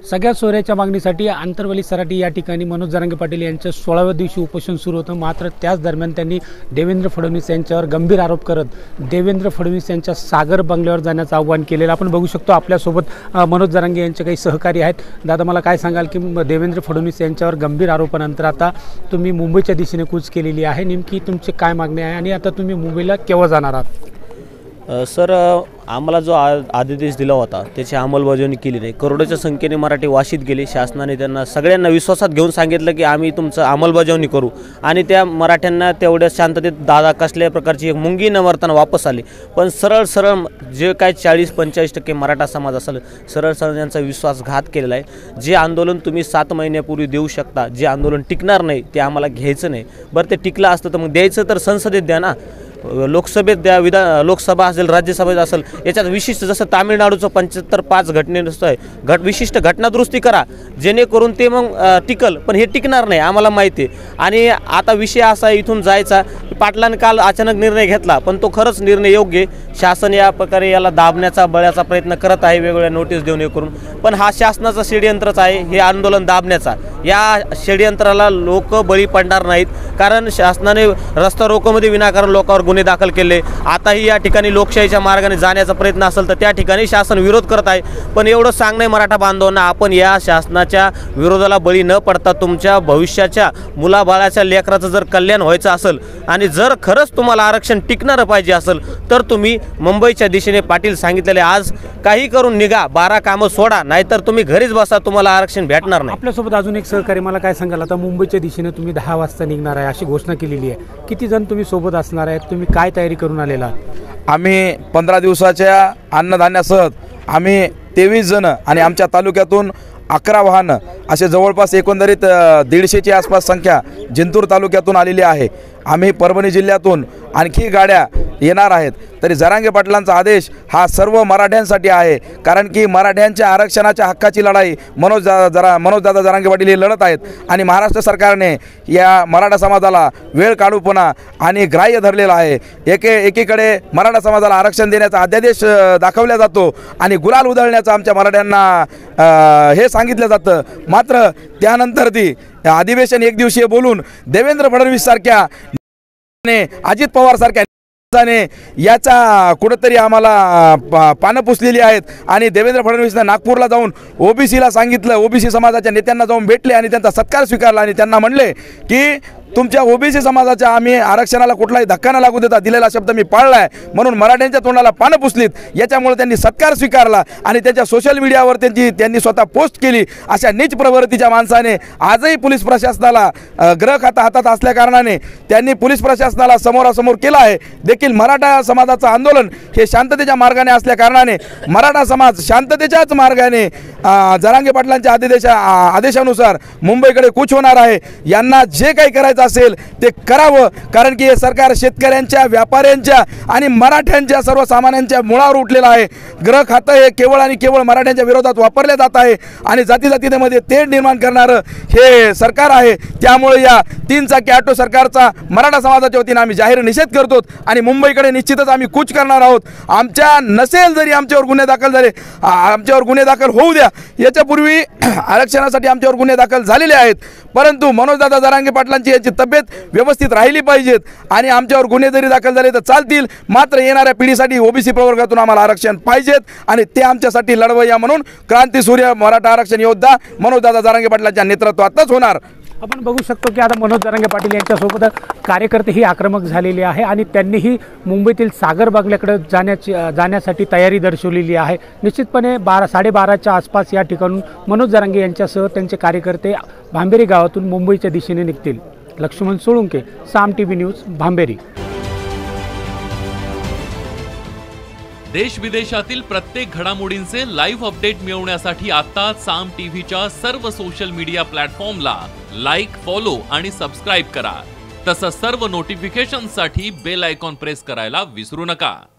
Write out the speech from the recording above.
सगळ्या सोयऱ्याच्या मागणीसाठी आंतरवली सराटी या ठिकाणी मनोज जरांगे पाटील यांच्या 16व्या दिवशी उपोषण सुरू होतं। मात्र त्याच दरम्यान त्यांनी देवेंद्र फडणवीस यांच्यावर गंभीर आरोप करत देवेंद्र फडणवीस यांच्या सागर बंगल्यावर जाण्याचं आव्हान केलेलं आपण बघू शकतो। आपल्यासोबत मनोज जरांगे यांचे काही सहकारी आहेत। दादा, मला काय सांगाल की देवेंद्र फडणवीस यांच्यावर गंभीर आरोपानंतर आता तुम्ही मुंबईच्या दिशेने कूच केलेली आहे, नेमकी तुमची काय मागणी आहे आणि आता तुम्ही मुंबईला केव्हा जाणार आहात? सर, आम्हाला जो आदेश दिला होता त्याची अंमलबजावणी केली नाही। करोडोच्या संख्येने मराठी वाशीत गेले। शासनाने त्यांना सगळ्यांना विश्वासात घेऊन सांगितलं की आम्ही तुमचं अंमलबजावणी करू आणि त्या मराठ्यांना तेवढ्या शांततेत दादा कसल्या प्रकारची एक मुंगी न मरताना वापस आले। पण सरळ जे काय 40-45% मराठा समाज असेल सरळ यांचा विश्वासघात केलेला आहे। जे आंदोलन तुम्ही 7 महिन्यापूर्वी देऊ शकता, जे आंदोलन टिकणार नाही ते आम्हाला घ्यायचं नाही। बरं, ते टिकलं असतं तर मग द्यायचं तर संसदेत द्या ना, लोकसभेत द्या, लोकसभा असेल राज्यसभेत असेल। याच्यात विशिष्ट जसं तामिळनाडूचं 75-5 घटनेनुसार आहे विशिष्ट घटना दुरुस्ती करा जेणेकरून ते मग टिकल, पण हे टिकणार नाही आम्हाला माहिती आहे। आणि आता विषय असा इथून जायचा, पाटलांनी काल अचानक निर्णय घेतला पण तो खरंच निर्णय योग्य। शासन या प्रकारे याला दाबण्याचा बळ्याचा प्रयत्न करत आहे, वेगवेगळ्या नोटीस देऊन हे करून, पण हा शासनाचा षडयंत्रच आहे हे आंदोलन दाबण्याचा। या षडयंत्राला लोक बळी पडणार नाहीत, कारण शासनाने रस्ता रोकोमध्ये विनाकारण लोकांवर गुन्हे दाखल केले। आताही या ठिकाणी लोकशाहीच्या मार्गाने जाण्याचा प्रयत्न असेल तर त्या ठिकाणी शासन विरोध करत आहे। पण एवढं सांगणे मराठा बांधवांना, आपण या शासनाच्या विरोधाला बळी न पडता तुमच्या भविष्याच्या मुलाबाळाच्या लेकराचं जर कल्याण व्हायचं असेल आणि जर खरंच तुम्हाला आरक्षण टिकणारं पाहिजे असेल तर तुम्ही मुंबईच्या दिशेने पाटील सांगितलेले आज काही करून निघा, 12 कामं सोडा, नाहीतर तुम्ही घरीच बसा, तुम्हाला आरक्षण भेटणार नाही। आपल्यासोबत अजून एक सहकारी, मला काय सांगाल, आता मुंबईच्या दिशेने तुम्ही 10 वाजता निघणार आहे अशी घोषणा केलेली आहे, किती जण तुम्ही सोबत असणार आहेत, तुम्ही काय तयारी करून आलेला? आम्ही 15 दिवसाच्या अन्नधान्यासह आम्ही 23 जण आणि आमच्या तालुक्यातून 11 वाहनं असे जवळपास एकंदरीत 150च्या आसपास संख्या जिंतूर तालुक्यातून आलेली आहे। आम्ही परभणी जिल्ह्यातून आणखी गाड्या येणार आहेत। तरी जरांगे पाटलांचा आदेश हा सर्व मराठ्यांसाठी आहे, कारण की मराठ्यांच्या आरक्षणाच्या हक्काची लढाई मनोजदादा जरांगे पाटील हे लढत आहेत आणि महाराष्ट्र सरकारने या मराठा समाजाला वेळ काढूपणा आणि ग्राह्य धरलेला आहे। एकीकडे मराठा समाजाला आरक्षण देण्याचा अध्यादेश दाखवला जातो आणि गुलाल उधळण्याचं आमच्या मराठ्यांना हे सांगितलं जातं। मात्र त्यानंतर ती अधिवेशन एक दिवसीय बोलून देवेंद्र फडणवीस सारख्या, अजित पवार सारख्या याचा कुठंतरी आम्हाला पानं पुसलेली आहेत आणि देवेंद्र फडणवीसने नागपूरला जाऊन ओबीसीला सांगितलं, ओबीसी समाजाच्या नेत्यांना जाऊन भेटले आणि त्यांचा सत्कार स्वीकारला आणि त्यांना म्हणले की तुमच्या ओबीसी समाजाच्या आम्ही आरक्षणाला कुठलाही धक्का न लागू देता दिलेला शब्द मी पाळलाय, म्हणून मराठ्यांच्या तोंडाला पानं पुसलीत। याच्यामुळे त्यांनी सत्कार स्वीकारला आणि त्याच्या सोशल मीडियावर त्यांनी स्वतः पोस्ट केली। अशा नीच प्रवृत्तीच्या माणसाने आजही पोलीस प्रशासनाला ग्रह खाता हातात असल्या कारणाने त्यांनी पोलीस प्रशासनाला समोरासमोर केला आहे। देखील मराठा समाजाचं आंदोलन हे शांततेच्या मार्गाने असल्या कारणाने मराठा समाज शांततेच्याच मार्गाने जरांगे पाटलांच्या आदेशानुसार मुंबईकडे कूच होणार आहे। यांना जे काही करायचं असेल ते करावं, कारण की हे सरकार शेतकऱ्यांच्या, व्यापाऱ्यांच्या आणि मराठ्यांच्या सर्वसामान्यांच्या मुळावर उठलेलं आहे। ग्रह खातं हे केवळ आणि केवळ मराठ्यांच्या विरोधात वापरले जात आहे आणि जातीजातीमध्ये तेढ निर्माण करणारं हे सरकार आहे। त्यामुळे या 3 चाकी ऑटो सरकारचा मराठा समाजाच्या वतीने आम्ही जाहीर निषेध करतो आणि मुंबईकडे निश्चितच आम्ही कूच करणार आहोत। आमच्या नसेल जरी आमच्यावर गुन्हे दाखल झाले, आमच्यावर गुन्हे दाखल होऊ द्या, याच्यापूर्वी आरक्षणासाठी आमच्यावर गुन्हे दाखल झालेले आहेत, परंतु मनोजदादा जरांगे पाटलांची याची तब्येत व्यवस्थित राहिली पाहिजेत आणि आमच्यावर गुन्हे जरी दाखल झाले तर चालतील, मात्र येणाऱ्या पिढीसाठी ओबीसी प्रवर्गातून आम्हाला आरक्षण पाहिजेत आणि ते आमच्यासाठी लढवय्या म्हणून क्रांतीसूर्य मराठा आरक्षण योद्धा मनोजदादा जरांगे पाटलांच्या नेतृत्वातच होणार। आपण बघू शकतो की आता मनोज जरांगे पाटील यांच्यासोबत कार्यकर्तेही आक्रमक झालेले आहे आणि त्यांनीही मुंबईतील सागर बंगल्याकडे जाण्यासाठी तयारी दर्शवलेली आहे। निश्चितपणे 12-12:30च्या आसपास या ठिकाणून मनोज जरांगे यांच्यासह त्यांचे कार्यकर्ते भांबेरी गावातून मुंबईच्या दिशेने निघतील। लक्ष्मण सोळुंके, साम टीव्ही न्यूज, भांबेरी। देश विदेशातील प्रत्येक घडामोडींचे लाईव्ह अपडेट मिळवण्यासाठी आता साम टीव्हीच्या सर्व सोशल मीडिया प्लॅटफॉर्मला लाईक, फॉलो आणि सबस्क्राईब करा। तसंच सर्व नोटिफिकेशनसाठी बेल आयकॉन प्रेस करायला विसरू नका।